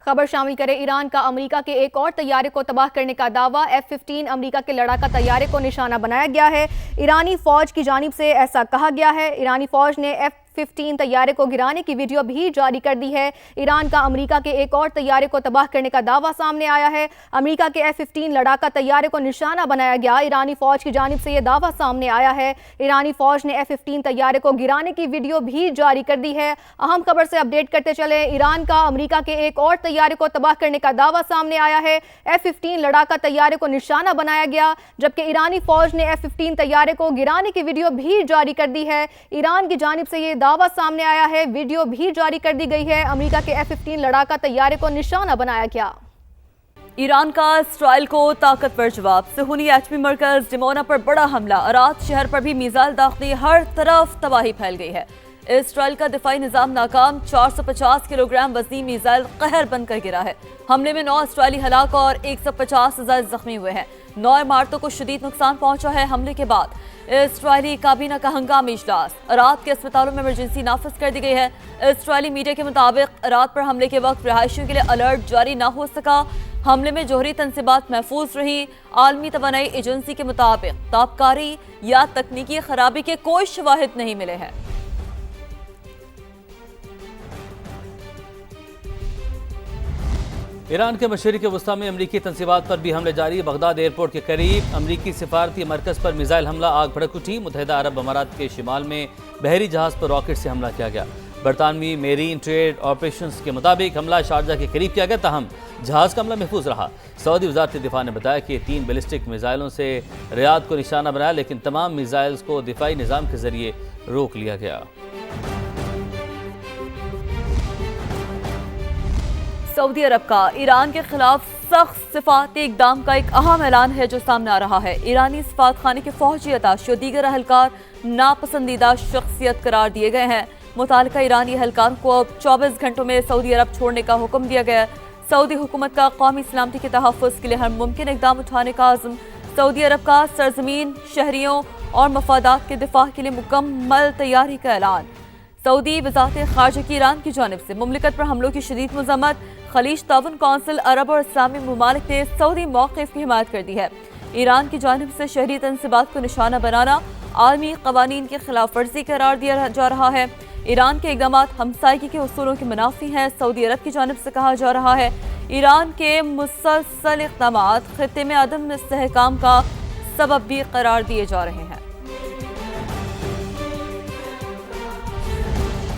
खबर शामिल करें, ईरान का अमेरिका के एक और तैयारे को तबाह करने का दावा। F-15 अमेरिका के लड़ाका तैयारे को निशाना बनाया गया है। ईरानी फौज की जानिब से ऐसा कहा गया है। ईरानी फौज ने F-15 तैयारे को गिराने की वीडियो भी जारी कर दी है। ईरान का अमेरिका के एक और तैयारे को तबाह करने का दावा सामने आया है। अमेरिका के F-15 लड़ाका तैयारे को निशाना बनाया गया। ईरानी फौज की जानिब से यह दावा सामने आया है। ईरानी फौज ने F-15 तैयारे को गिराने की वीडियो भी जारी कर दी है। अहम खबर से अपडेट करते चले, ईरान का अमेरिका के एक और तैयारे को तबाह करने का दावा सामने आया है। F-15 लड़ाका तैयारे को निशाना बनाया गया, जबकि ईरानी फौज ने F-15 तैयारे को गिराने की वीडियो भी जारी कर दी है। ईरान की जानिब से यह दावा सामने आया है, वीडियो भी जारी कर दी गई है। अमेरिका के F-15 लड़ाका तैयारे को निशाना बनाया गया। ईरान का इसराइल को ताकतवर जवाब। सुहूनी एटमी मरकज डिमोना पर बड़ा हमला, अरात शहर पर भी मिसाइल दागने, हर तरफ तबाही फैल गई है। इसराइल का दिफाई निजाम नाकाम, 450 किलोग्राम वजनी मिसाइल कहर बनकर गिरा है। हमले में 9 इसराइली हलाक और 150 से ज्यादा जख्मी हुए हैं। 9 इमारतों को शदीद नुकसान पहुंचा है। हमले के बाद इसराइली काबीना का हंगामी इजलास, रात के अस्पतालों में इमरजेंसी नाफिज कर दी गई है। इसराइली मीडिया के मुताबिक रात पर हमले के वक्त रिहायशियों के लिए अलर्ट जारी न हो सका। हमले में जोहरी तनसीबात महफूज रही। आलमी तवानाई एजेंसी के मुताबिक ताबकारी या तकनीकी खराबी के कोई शवाहिद नहीं मिले हैं। ईरान के मशरिक़ वस्ता में अमरीकी तनसीबात पर भी हमले जारी। बगदाद एयरपोर्ट के करीब अमरीकी सिफारती मरकज़ पर मिसाइल हमला, आग भड़क उठी। मुत्तहिदा अरब अमारात के शिमाल में बहरी जहाज़ पर रॉकेट से हमला किया गया। बरतानवी मेरीन ट्रेड ऑपरेशंस के मुताबिक हमला शारजा के करीब किया गया, ताहम जहाज़ का हमला महफूज रहा। सऊदी वज़ारत दिफा ने बताया कि 3 बैलिस्टिक मिसाइलों से रियाद को निशाना बनाया, लेकिन तमाम मिसाइल्स को दिफाई निज़ाम के जरिए रोक लिया गया। सऊदी अरब का ईरान के खिलाफ सख्त सिफाती इकदाम का एक अहम ऐलान है जो सामने आ रहा है। ईरानी सिफात खाने के फौजी अताशी और दीगर अहलकार नापसंदीदा शख्सियत करार दिए गए हैं। मुतालिका ईरानी अहलकार को अब 24 घंटों में सऊदी अरब छोड़ने का हुक्म दिया गया है। सऊदी हुकूमत का कौमी सलामती के तहफ़्फ़ुज़ के लिए हर मुमकिन इकदाम उठाने का आज़म। सऊदी अरब का सरजमीन, शहरियों और मफादात के दिफा के लिए मुकम्मल तैयारी का ऐलान। सऊदी वज़ारत ख़ारजा की ईरान की जानिब से मुमलिकत पर हमलों की शदीद मज़म्मत। खलीज ताउन कौंसिल अरब और इस्लामी ममालिक ने सऊदी मौक़िफ़ की हिमायत कर दी है। ईरान की जानिब से शहरी तनसीबात को निशाना बनाना आलमी क़वानीन की खिलाफ वर्जी करार दिया जा रहा है। ईरान के इक़दाम हमसायगी के उसूलों के मुनाफी हैं। सऊदी अरब की जानिब से कहा जा रहा है ईरान के मुसलसल इक़दाम ख़ित्ते में अदम इस्तेहकाम का सबब भी करार दिए जा रहे हैं।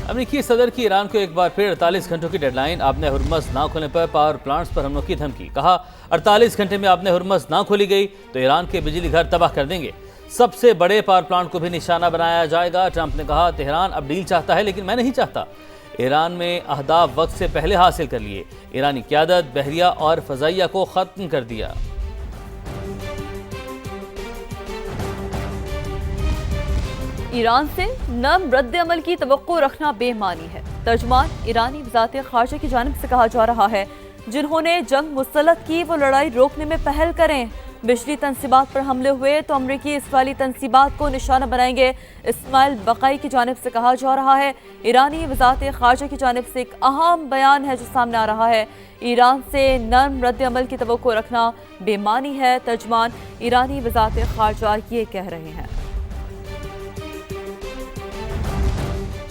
अमेरिकी सदर की ईरान को एक बार फिर 48 घंटों की डेडलाइन। आपने हुर्मस ना खोलने पर पावर प्लांट्स पर हमलों की धमकी। कहा 48 घंटे में आपने हुर्मस ना खोली गई तो ईरान के बिजली घर तबाह कर देंगे। सबसे बड़े पावर प्लांट को भी निशाना बनाया जाएगा। ट्रंप ने कहा तेहरान अब डील चाहता है लेकिन मैं नहीं चाहता। ईरान में अहदाफ वक्त से पहले हासिल कर लिए। ईरानी क़यादत बहरिया और फ़ज़ाइया को ख़त्म कर दिया। ईरान से नम रद्द अमल की तवक्को रखना बेमानी है। तर्जुमान ईरानी वज़ारत ख़ारजा की जानिब से कहा जा रहा है जिन्होंने जंग मुसल्लत की वो लड़ाई रोकने में पहल करें। बिजली तनसीबात पर हमले हुए तो अमरीकी इसराइली तनसीबात को निशाना बनाएंगे। इस्माइल बकाई की जानिब से कहा जा रहा है। ईरानी वज़ारत ख़ारजा की जानिब से एक अहम बयान है जो सामने आ रहा है। ईरान से नर्म रद्द अमल की तवक्को रखना बेमानी है। तर्जुमान ईरानी वज़ारत ख़ारजा ये कह रहे हैं।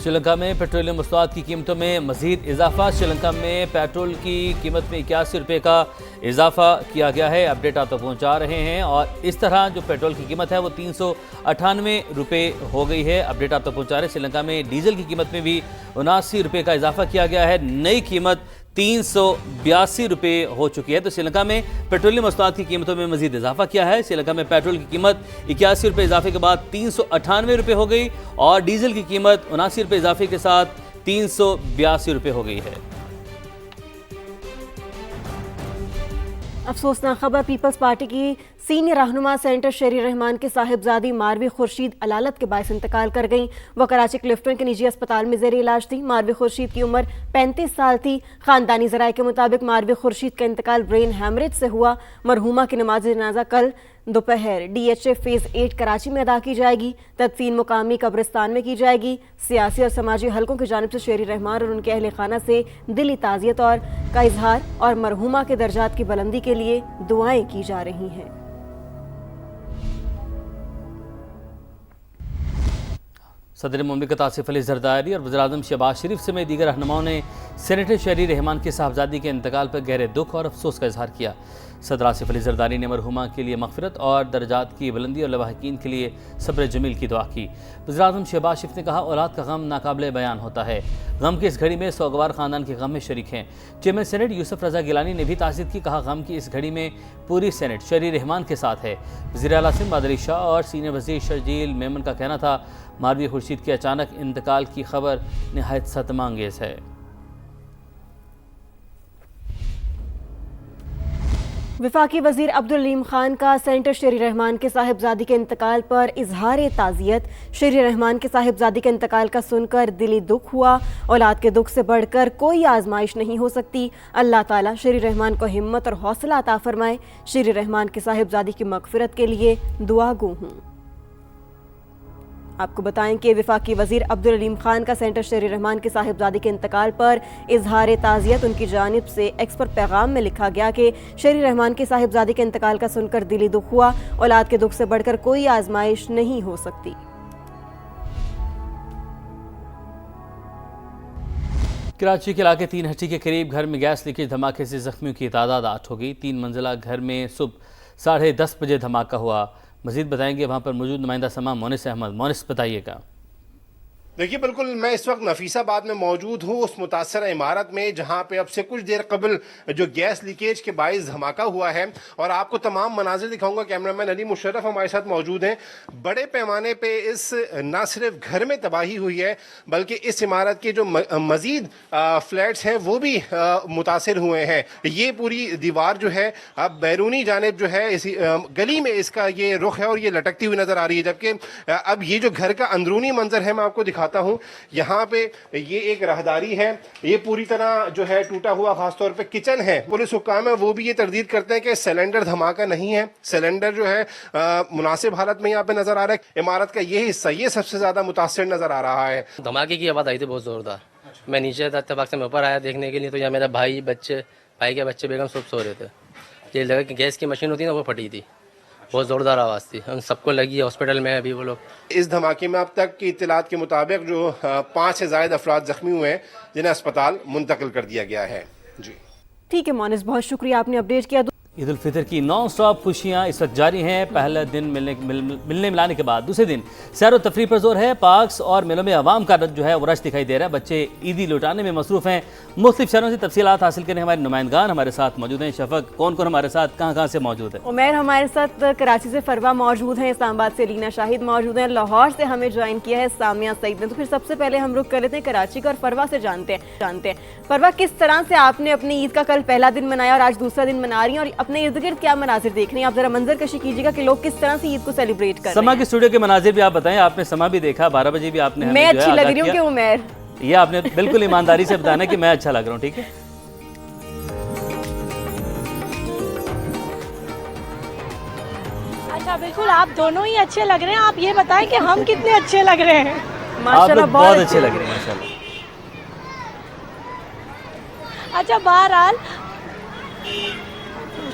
श्रीलंका में पेट्रोलियम मसनूआत की कीमतों में मजीद इजाफा। श्रीलंका में पेट्रोल की कीमत में 81 रुपये का इजाफा किया गया है। अपडेट आप तक पहुँचा रहे हैं और इस तरह जो पेट्रोल की कीमत है वो 398 रुपये हो गई है। अपडेट आप तक पहुँचा रहे हैं। श्रीलंका में डीजल की कीमत में भी 79 रुपये का इजाफा किया गया है। नई कीमत 382 रुपये हो चुकी है। तो श्रीलंका में पेट्रोलियम मसनूआत की कीमतों में मजीद इजाफा किया है। श्रीलंका में पेट्रोल की कीमत 81 रुपये इजाफे के बाद 398 रुपये हो गई और डीजल की कीमत 79 रुपये इजाफे के साथ 382 रुपये हो गई है। अफसोसनाक खबर, पीपल्स पार्टी की सीनियर रहनुमा सेंटर शेरी रहमान की साहिबजादी मारवी खुर्शीद अलालत के बायस इंतकाल कर गईं। वो कराची क्लिफ्टन के निजी अस्पताल में ज़ेर इलाज थी। मारवी खुर्शीद की उम्र 35 साल थी। ख़ानदानी ज़राए के मुताबिक मारवी खुर्शीद का इंतकाल ब्रेन हैमरेज से हुआ। मरहुमा की नमाज जनाजा कल दोपहर DHA फेज़ 8 कराची में अदा की जाएगी। तदफीन मुकामी कब्रिस्तान में की जाएगी। सियासी और समाजी हलकों की जानिब से शेरी रहमान और उनके अहल खाना से दिली ताज़ियत और का इजहार और मरहुमा के दर्जात की बुलंदी के लिए दुआएं की जा रही हैं। सदर मुमलिकत आसिफ अली जरदारी और वज़ीर-ए-आज़म शहबाज शरीफ समेत दीगर रहनुमाओं ने सेनेटर शेरी रहमान की साहबजादी के इंतकाल पर गहरे दुख और अफसोस का इजहार किया। सदर आसिफ अली जरदारी ने मरहुमा के लिए मग़फ़िरत और दर्जात की बुलंदी और लवाहिकीन के लिए सब्र जमील की दुआ की। वज़ीर-ए-आज़म शहबाज शरीफ ने कहा, औलाद का गम नाकाबिले बयान होता है। गम की इस घड़ी में सोगवार ख़ानदान के गम में शरीक हैं। चेयरमैन सेनेट यूसुफ रज़ा गिलानी ने भी तासीद की, कहा गम की इस घड़ी में पूरी सेनेट शेरी रहमान के साथ है। वज़ीर आला सिंध बादल शाह और सीनियर वज़ीर शर्जील मेमन का कहना था, मारवी खुर्शीद के अचानक इंतकाल की खबर निहायत सदमांगेज़ है। वफाकी वज़ीर अब्दुल अलीम खान का सेनेटर शेरी रहमान के साहिबजादी के इंतकाल पर इजहार ताज़ियत। शेरी रहमान के साहिबजादी के इंतकाल का सुनकर दिली दुख हुआ। औलाद के दुख से बढ़कर कोई आजमाइश नहीं हो सकती। अल्लाह ताला शेरी रहमान को हिम्मत और हौसला अता फरमाए। शेरी रहमान के साहिबजादी की मग़फ़िरत के लिए दुआ गो हूँ। आपको बताएं कि वफाकी वज़ीर अब्दुल अलीम खान का सेनेटर शेरी रहमान के साहिबजादी के इंतकाल पर इजहार ताज़ियत उनकी जानिब से एक्स पर पैगाम में लिखा गया कि शेरी रहमान के साहिबजादी के इंतकाल का सुनकर दिली दुख हुआ। औलाद के दुख से बढ़कर कोई आजमाइश नहीं हो सकती। कराची के इलाके 3 हट्टी के करीब घर में गैस लीकेज धमाके से जख्मियों की तादाद 8 हो गई। 3 मंजिला घर में सुबह 10:30 बजे धमाका हुआ। मजीद बताएंगे वहाँ पर मौजूद नुमाइंदा समा मोनिस अहमद। मोनिस, बताइएगा। देखिए, बिल्कुल मैं इस वक्त नफीसाबाद में मौजूद हूँ, उस मुतासर इमारत में जहाँ पे अब से कुछ देर कबल जो गैस लीकेज के बाइस धमाका हुआ है, और आपको तमाम मनाजिर दिखाऊंगा। कैमरामैन अली मुशर्रफ हमारे साथ मौजूद हैं। बड़े पैमाने पे इस न सिर्फ घर में तबाही हुई है, बल्कि इस इमारत के जो मजीद फ्लैट्स हैं वो भी मुतासर हुए हैं। ये पूरी दीवार जो है अब बैरूनी जानिब जो है इसी गली में इसका ये रुख है और ये लटकती हुई नज़र आ रही है। जबकि अब ये जो घर का अंदरूनी मंजर है मैं आपको दिखाता हूं। यहाँ पे ये एक राहदारी है, ये पूरी तरह जो है टूटा हुआ, खासतौर पे किचन है। पुलिस हुक्काम है वो भी ये तरदीद करते हैं कि सिलेंडर धमाका नहीं है। सिलेंडर जो है मुनासिब हालत में यहाँ पे नजर आ रहा है। इमारत का ये हिस्सा ये सबसे ज्यादा मुतासिर नजर आ रहा है। धमाके की आवाज आई थी बहुत जोरदार। मैं नीचे था, इत्तेफाक से मैं ऊपर आया देखने के लिए, तो यहाँ मेरा भाई के बच्चे बेगम सब सो रहे थे। ये लगा कि गैस की मशीन होती है ना, वो फटी थी। बहुत ज़ोरदार आवाज़ थी, हम सबको लगी। हॉस्पिटल में अभी वो लोग। इस धमाके में अब तक की इत्तलात के मुताबिक जो 5 से ज़ायद अफराद जख्मी हुए हैं, जिन्हें अस्पताल मुंतकिल कर दिया गया है। जी ठीक है मोनिस, बहुत शुक्रिया, आपने अपडेट किया। ईद उल फितर की नॉन स्टॉप खुशियां इस वक्त जारी हैं। पहला दिन मिलने मिलाने के बाद दूसरे दिन सैर व तफरीह पर जोर है। पार्क्स और मेलों में आवाम का जो है वो रश दिखाई दे रहा है। बच्चे ईदी लुटाने में मसरूफ हैं। मुख्तलिफ शहरों से तफसीलात हासिल करने हमारे नुमाइंदगान हमारे साथ मौजूद हैं। शफक, कौन कौन हमारे साथ कहाँ से मौजूद है? उमैर हमारे साथ कराची से फरवा मौजूद हैं, इस्लामाबाद से लीना शाहिद मौजूद हैं, लाहौर से हमें ज्वाइन किया है सामिया सईद ने। तो फिर सबसे पहले हम रुक कर लेते हैं कराची का और फरवा से जानते हैं फरवा, किस तरह से आपने अपनी ईद का कल पहला दिन मनाया और आज दूसरा दिन मना रही हैं, और अपने इर्द गिर्द क्या मनाजिर देख रही हैं? आप जरा मंजर कशी कीजिएगा कि लोग किस तरह से ईद को सेलिब्रेट कर रहे हैं। समा के स्टूडियो के मनाजिर भी आप बताएं। आपने समा भी देखा, 12 बजे भी आपने। मैं अच्छी लग रही हूँ कि उमैर? ये आपने बिल्कुल ईमानदारी से बताना कि मैं अच्छा लग रहा हूँ, ठीक है? अच्छा, बिल्कुल आप दोनों ही अच्छे लग रहे हैं। आप ये बताएं कि हम कितने अच्छे लग रहे हैं। माशाल्लाह, बहुत अच्छे लग रहे हैं माशाल्लाह। अच्छा, बहरहाल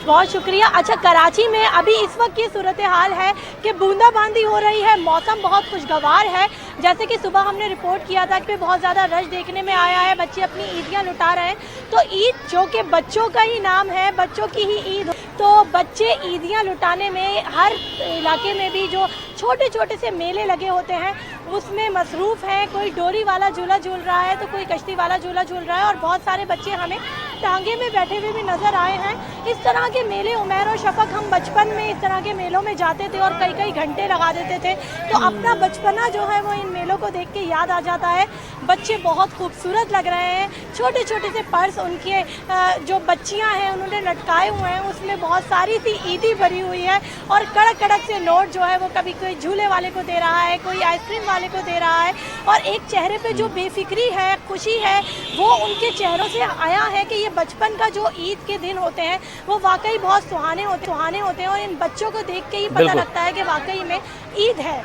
बहुत शुक्रिया। अच्छा, कराची में अभी इस वक्त की सूरत हाल है कि बूंदाबांदी हो रही है, मौसम बहुत खुशगवार है। जैसे कि सुबह हमने रिपोर्ट किया था कि बहुत ज़्यादा रश देखने में आया है, बच्चे अपनी ईदियाँ लुटा रहे हैं। तो ईद जो कि बच्चों का ही नाम है, बच्चों की ही ईद, तो बच्चे ईदियाँ लुटाने में हर इलाके में भी जो छोटे छोटे से मेले लगे होते हैं उसमें मसरूफ़ हैं। कोई डोरी वाला झूला झूल रहा है तो कोई कश्ती वाला झूला झूल रहा है, और बहुत सारे बच्चे हमें टांगे में बैठे हुए भी नज़र आए हैं। इस तरह के मेले उमैर और शफक हम बचपन में इस तरह के मेलों में जाते थे और कई कई घंटे लगा देते थे, तो अपना बचपना जो है वो इन मेलों को देख के याद आ जाता है। बच्चे बहुत खूबसूरत लग रहे हैं, छोटे छोटे से पर्स उनके जो बच्चियां हैं उन्होंने लटकाए हुए हैं, उसमें बहुत सारी सी ईदी भरी हुई है और कड़क कड़क से नोट जो है वो कभी कोई झूले वाले को दे रहा है, कोई आइसक्रीम वाले को दे रहा है, और एक चेहरे पे जो बेफिक्री है, खुशी है, वो उनके चेहरों से आया है कि ये बचपन का जो ईद के दिन होते हैं वो वाकई बहुत सुहाने होते हैं और इन बच्चों को देख के ही पता बिल्कुल। लगता है कि वाकई में ईद है।